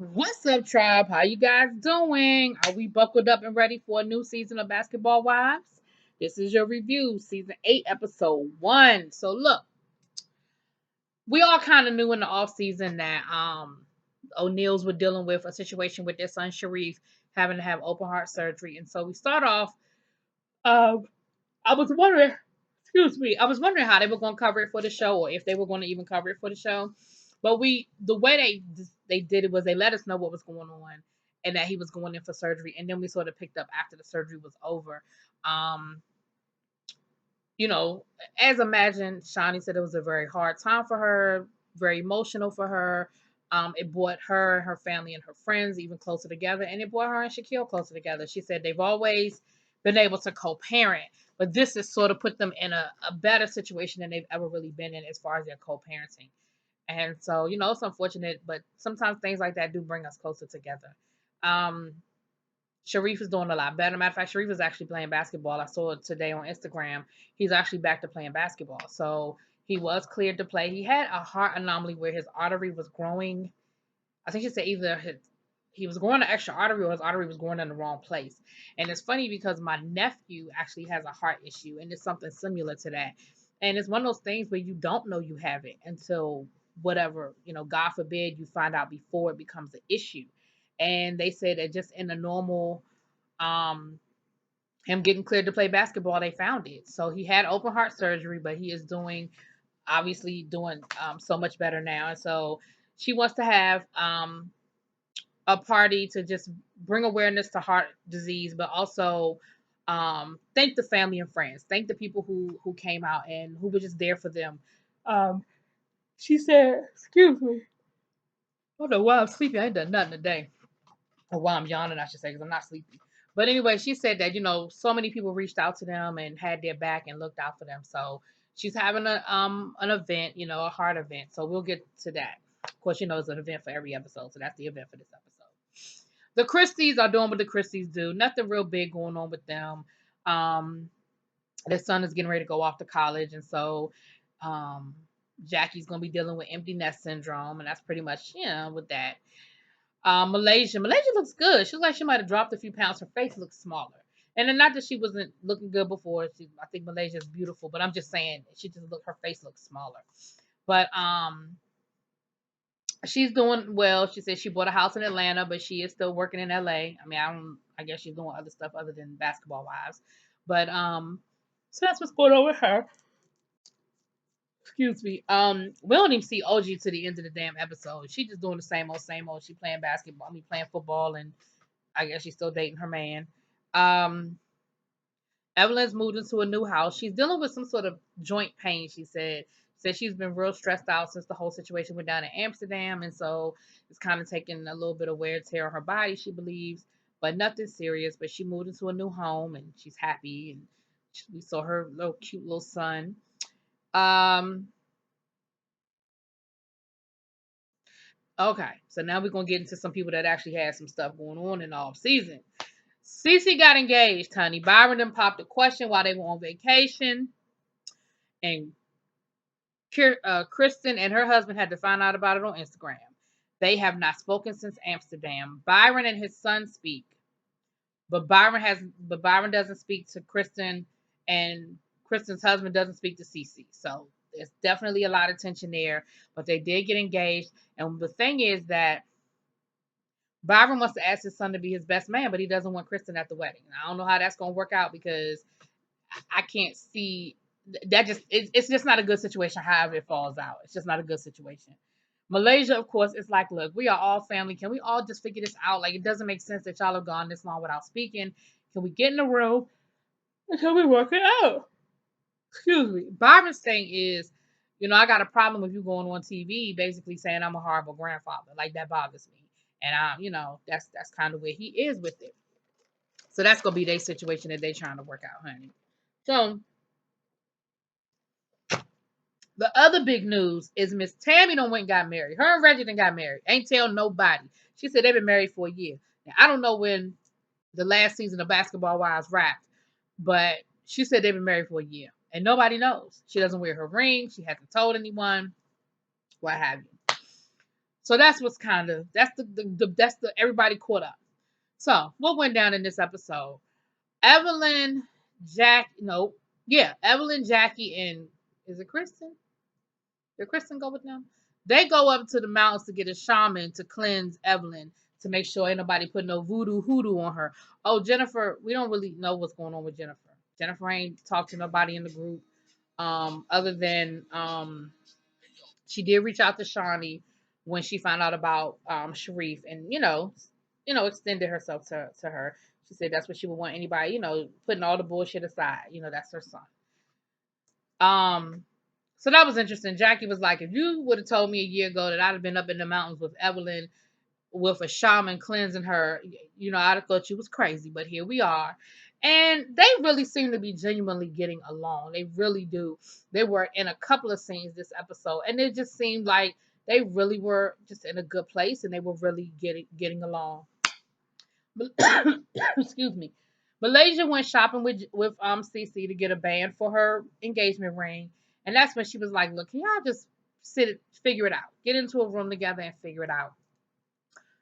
What's up, tribe? How you guys doing? Are we buckled up and ready for a new season of Basketball Wives? This is your review, season 8, episode 1. So look, we all kind of knew in the off season that O'Neills were dealing with a situation with their son Sharif having to have open heart surgery, and so we start off. Um, I was wondering, excuse me, I was wondering how they were going to cover it for the show, or if they were going to even cover it for the show. But the way they did it was they let us know what was going on, and that he was going in for surgery, and then we sort of picked up after the surgery was over. Um, you know, as imagined, Shawnee said it was a very hard time for her, very emotional for her. It brought her, her family, and her friends even closer together, and it brought her and Shaquille closer together. She said they've always been able to co-parent, but this has sort of put them in a better situation than they've ever really been in as far as their co-parenting. And so, it's unfortunate, but sometimes things like that do bring us closer together. Um, Sharif is doing a lot better. Matter of fact, Sharif is actually playing basketball. I saw it today on Instagram. He's actually back to playing basketball. So he was cleared to play. He had a heart anomaly where his artery was growing. I think she said either he was growing an extra artery or his artery was growing in the wrong place. And it's funny because my nephew actually has a heart issue and it's something similar to that. And it's one of those things where you don't know you have it until whatever, God forbid you find out before it becomes an issue. And they said that just in a normal um him getting cleared to play basketball, they found it. So he had open heart surgery, but he is doing so much better now. And so she wants to have a party to just bring awareness to heart disease, but also thank the family and friends, thank the people who came out and who were just there for them. Um, she said, "Excuse me, I don't know why I'm sleepy. I ain't done nothing today, or why I'm yawning, I should say, because I'm not sleepy." But anyway, she said that so many people reached out to them and had their back and looked out for them. So she's having an event, a heart event. So we'll get to that. Of course, it's an event for every episode, so that's the event for this episode. The Christies are doing what the Christies do. Nothing real big going on with them. Um, their son is getting ready to go off to college, and so um, Jackie's gonna be dealing with empty nest syndrome, and that's pretty much with that. Malaysia looks good. She looks like she might have dropped a few pounds. Her face looks smaller. And then not that she wasn't looking good before. I think Malaysia is beautiful, but I'm just saying her face looks smaller. But she's doing well. She said she bought a house in Atlanta, but she is still working in LA. I mean, I guess she's doing other stuff other than basketball wives. But so that's what's going on with her. Excuse me. We don't even see OG to the end of the damn episode. She just doing the same old, same old. She playing basketball. I mean, playing football, and I guess she's still dating her man. Um, Evelyn's moved into a new house. She's dealing with some sort of joint pain, she said. Said she's been real stressed out since the whole situation went down in Amsterdam. And so it's kind of taking a little bit of wear and tear on her body, she believes, but nothing serious. But she moved into a new home and she's happy. And we saw her little cute little son. Um, okay, so now we're going to get into some people that actually had some stuff going on in the off season. Cece got engaged, honey. Byron then popped a question while they were on vacation. And Kristen and her husband had to find out about it on Instagram. They have not spoken since Amsterdam. Byron and his son speak, but Byron doesn't speak to Kristen, and Kristen's husband doesn't speak to Cece. So there's definitely a lot of tension there. But they did get engaged, and the thing is that Byron wants to ask his son to be his best man, but he doesn't want Kristen at the wedding. And I don't know how that's going to work out because I can't see that. It's just not a good situation. However, it falls out, it's just not a good situation. Malaysia, of course, it's like, look, we are all family. Can we all just figure this out? Like, it doesn't make sense that y'all have gone this long without speaking. Can we get in the room and can we work it out? Excuse me. Byron's thing is, I got a problem with you going on TV, basically saying I'm a horrible grandfather. Like that bothers me, and that's kind of where he is with it. So that's gonna be their situation that they trying to work out, honey. So the other big news is Miss Tammy done went and got married. Her and Reggie done got married. Ain't tell nobody. She said they've been married for a year. Now, I don't know when the last season of Basketball Wives wrapped, but she said they've been married for a year. And nobody knows. She doesn't wear her ring. She hasn't told anyone. What have you. So that's what's kind of that's the everybody caught up. So what went down in this episode? Evelyn, nope, yeah, Evelyn, Jackie, and is it Kristen? Did Kristen go with them? They go up to the mountains to get a shaman to cleanse Evelyn to make sure ain't nobody put no voodoo hoodoo on her. Oh, Jennifer, we don't really know what's going on with Jennifer. Jennifer ain't talked to nobody in the group. Other than she did reach out to Shawnee when she found out about Sharif and extended herself to her. She said that's what she would want anybody, putting all the bullshit aside. That's her son. So that was interesting. Jackie was like, if you would have told me a year ago that I'd have been up in the mountains with Evelyn with a shaman cleansing her, I'd have thought you was crazy. But here we are. And they really seem to be genuinely getting along. They really do. They were in a couple of scenes this episode, and it just seemed like they really were just in a good place and they were really getting along. Excuse me. Malaysia went shopping with Cece to get a band for her engagement ring, and that's when she was like, "Look, can y'all just figure it out, get into a room together and figure it out."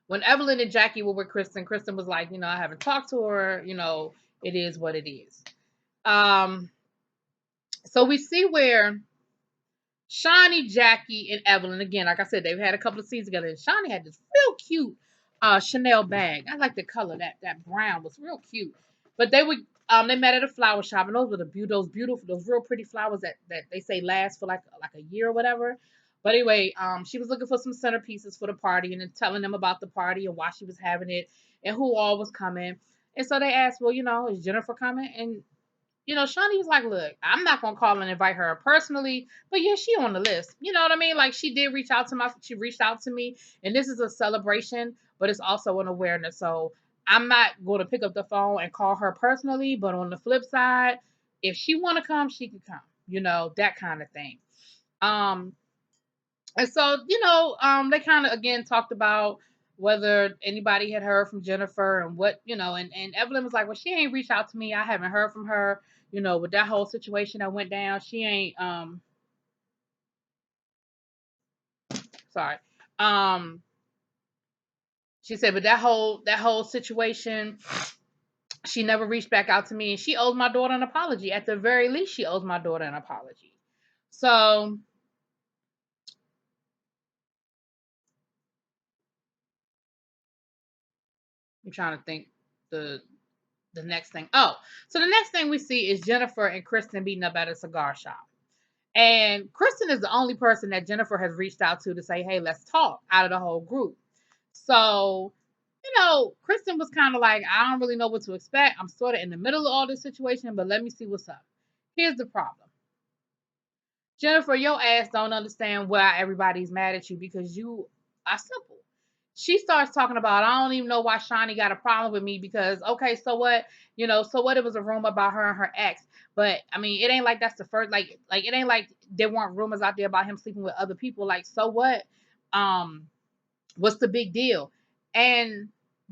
When Evelyn and Jackie were with Kristen, Kristen was like, "I haven't talked to her. It is what it is." Um, so we see where Shawnee, Jackie, and Evelyn, again, like I said, they've had a couple of scenes together. And Shawnee had this real cute Chanel bag. I like the color. That brown was real cute. But they met at a flower shop, and those were those beautiful, those real pretty flowers that they say last for like a year or whatever. But anyway, she was looking for some centerpieces for the party and then telling them about the party and why she was having it and who all was coming. And so they asked, well, is Jennifer coming? And Shawnee was like, look, I'm not gonna call and invite her personally, but yeah, she on the list. You know what I mean? Like she did she reached out to me, and this is a celebration, but it's also an awareness. So I'm not going to pick up the phone and call her personally, but on the flip side, if she wanna come, she can come. That kind of thing. Um, and so, they kind of again talked about whether anybody had heard from Jennifer and what, and Evelyn was like, well, she ain't reached out to me. I haven't heard from her, with that whole situation that went down. She ain't, sorry. Um, she said, but that whole situation, she never reached back out to me, and she owes my daughter an apology. At the very least, she owes my daughter an apology. So I'm trying to think the next thing. Oh, so the next thing we see is Jennifer and Kristen beating up at a cigar shop. And Kristen is the only person that Jennifer has reached out to say, hey, let's talk out of the whole group. So, Kristen was kind of like, I don't really know what to expect. I'm sort of in the middle of all this situation, but let me see what's up. Here's the problem. Jennifer, your ass don't understand why everybody's mad at you because you are simple. She starts talking about, I don't even know why Shawnee got a problem with me because, okay, so what? So what? It was a rumor about her and her ex. But, I mean, it ain't like that's the first, like it ain't like there weren't rumors out there about him sleeping with other people. Like, so what? What's the big deal? And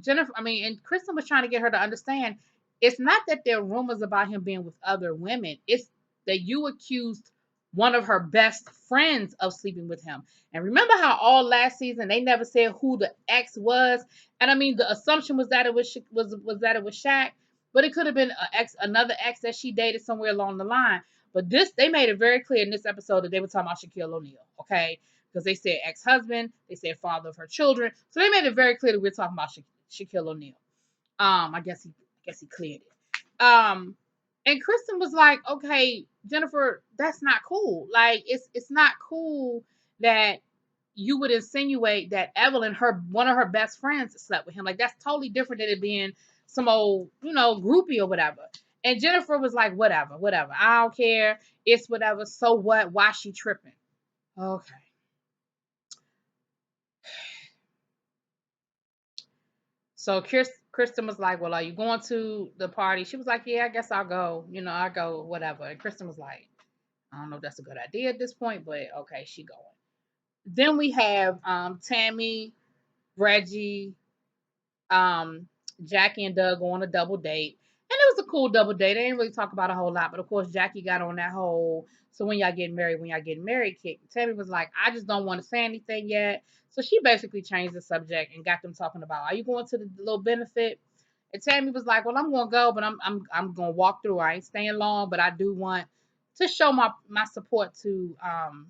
and Kristen was trying to get her to understand it's not that there are rumors about him being with other women. It's that you accused one of her best friends of sleeping with him. And remember how all last season they never said who the ex was? And I mean the assumption was that it was that it was Shaq, but it could have been another ex that she dated somewhere along the line. But they made it very clear in this episode that they were talking about Shaquille O'Neal. Okay, because they said ex-husband, they said father of her children. So they made it very clear that we're talking about Shaquille O'Neal. I guess he cleared it. And Kristen was like, okay, Jennifer, that's not cool. Like, it's not cool that you would insinuate that Evelyn, one of her best friends, slept with him. Like, that's totally different than it being some old, groupie or whatever. And Jennifer was like, whatever. I don't care. It's whatever. So what? Why she tripping? Okay. So Kristen was like, well, are you going to the party? She was like, yeah, I guess I'll go. I'll go, whatever. And Kristen was like, I don't know if that's a good idea at this point, but okay, she going. Then we have Tammy, Reggie, um, Jackie, and Doug go on a double date. And it was a cool double date. They didn't really talk about a whole lot, but of course, Jackie got on that whole So when y'all getting married, Kate. Tammy was like, I just don't want to say anything yet. So she basically changed the subject and got them talking about, are you going to the little benefit? And Tammy was like, well, I'm gonna go, but I'm gonna walk through. I ain't staying long, but I do want to show my support to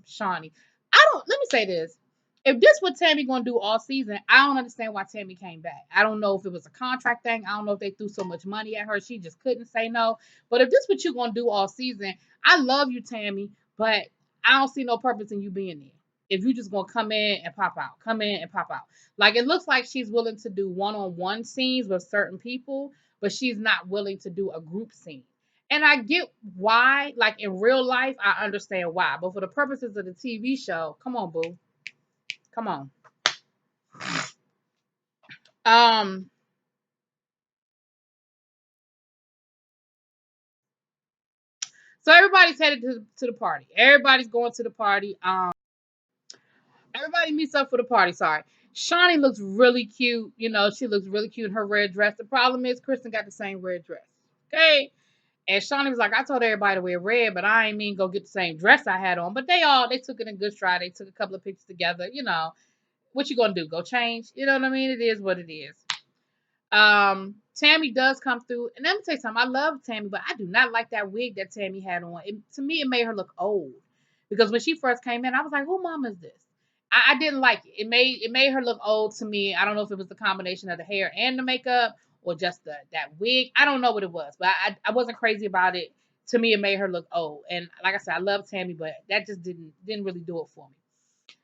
Shawnee. I don't let me say this. If this what Tammy gonna do all season, I don't understand why Tammy came back. I don't know if it was a contract thing. I don't know if they threw so much money at her she just couldn't say no. But if this what you gonna do all season, I love you, Tammy, but I don't see no purpose in you being there. If you just gonna come in and pop out, come in and pop out. Like it looks like she's willing to do one-on-one scenes with certain people, but she's not willing to do a group scene. And I get why, like in real life, I understand why. But for the purposes of the TV show, come on, boo. Come on. Um, so everybody's headed to the party. Everybody's going to the party. Everybody meets up for the party. Sorry. Shawnee looks really cute. You know, she looks really cute in her red dress. The problem is Kristen got the same red dress. Okay. And Shawnee was like, I told everybody to wear red, but I ain't mean go get the same dress I had on. But they took it in good stride. They took a couple of pictures together. You know, what you gonna do? Go change? You know what I mean? It is what it is. Tammy does come through, and let me tell you something. I love Tammy, but I do not like that wig that Tammy had on. To me, it made her look old because when she first came in, I was like, "Who mom is this?" I didn't like it. It made her look old to me. I don't know if it was the combination of the hair and the makeup or just that wig. I don't know what it was, but I wasn't crazy about it. To me, it made her look old. And like I said, I love Tammy, but that just didn't really do it for me.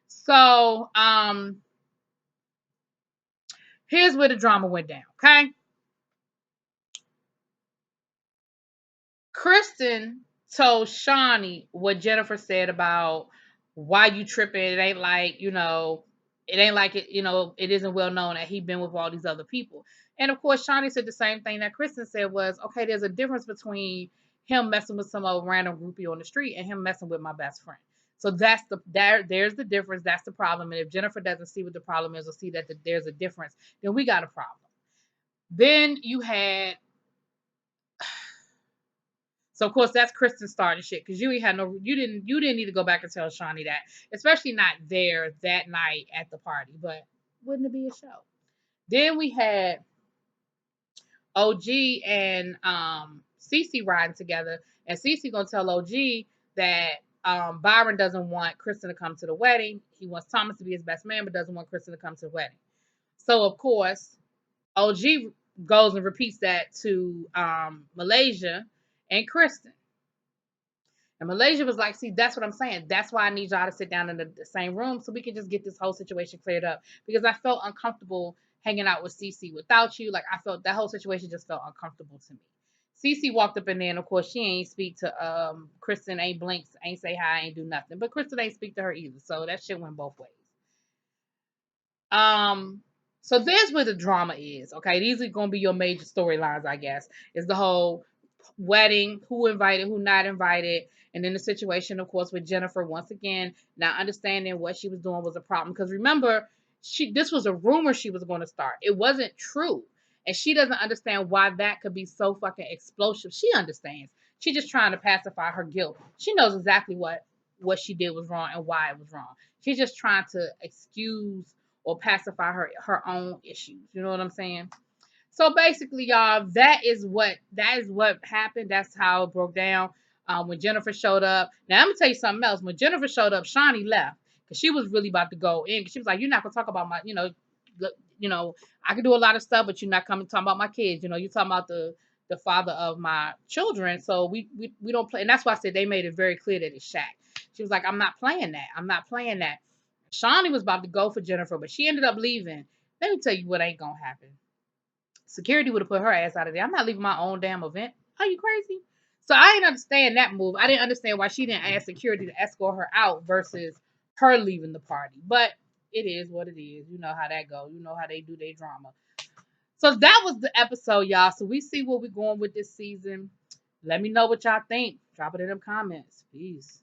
So here's where the drama went down. Okay. Kristen told Shawnee what Jennifer said about why you tripping. It ain't like it isn't well known that he been with all these other people. And of course, Shawnee said the same thing that Kristen said was, okay, there's a difference between him messing with some old random groupie on the street and him messing with my best friend. So there's the difference. That's the problem. And if Jennifer doesn't see what the problem is or see that there's a difference, then we got a problem. Then you had So of course that's Kristen starting shit because you didn't need to go back and tell Shawnee that, especially not there that night at the party. But wouldn't it be a show? Then we had OG and Cece riding together, and Cece gonna tell OG that Byron doesn't want Kristen to come to the wedding. He wants Thomas to be his best man, but doesn't want Kristen to come to the wedding. So of course OG goes and repeats that to Malaysia and Kristen. And Malaysia was like, see, that's what I'm saying. That's why I need y'all to sit down in the same room so we can just get this whole situation cleared up. Because I felt uncomfortable hanging out with Cece without you. Like I felt that whole situation just felt uncomfortable to me. Cece walked up in there, and of course she ain't speak to Kristen, ain't blinks, ain't say hi, ain't do nothing. But Kristen ain't speak to her either. So that shit went both ways. Um, so there's where the drama is. Okay, these are gonna be your major storylines, I guess. Is the whole wedding, who invited, who not invited, and then the situation, of course, with Jennifer once again, not understanding what she was doing was a problem. Because remember, this was a rumor she was going to start. It wasn't true. And she doesn't understand why that could be so fucking explosive. She understands. She's just trying to pacify her guilt. She knows exactly what she did was wrong and why it was wrong. She's just trying to excuse or pacify her own issues. You know what I'm saying? So basically, y'all, that is what happened. That's how it broke down. When Jennifer showed up. Now I'm gonna tell you something else. When Jennifer showed up, Shawnee left because she was really about to go in. She was like, "You're not gonna talk about my, I can do a lot of stuff, but you're not coming to talk about my kids. You're talking about the father of my children. So we don't play." And that's why I said they made it very clear that it's Shaq. She was like, "I'm not playing that. I'm not playing that." Shawnee was about to go for Jennifer, but she ended up leaving. Let me tell you what ain't gonna happen. Security would have put her ass out of there. I'm not leaving my own damn event. Are you crazy? So I didn't understand that move. I didn't understand why she didn't ask security to escort her out versus her leaving the party. But it is what it is. You know how that goes. You know how they do their drama. So that was the episode, y'all. So we see where we're going with this season. Let me know what y'all think. Drop it in the comments. Peace.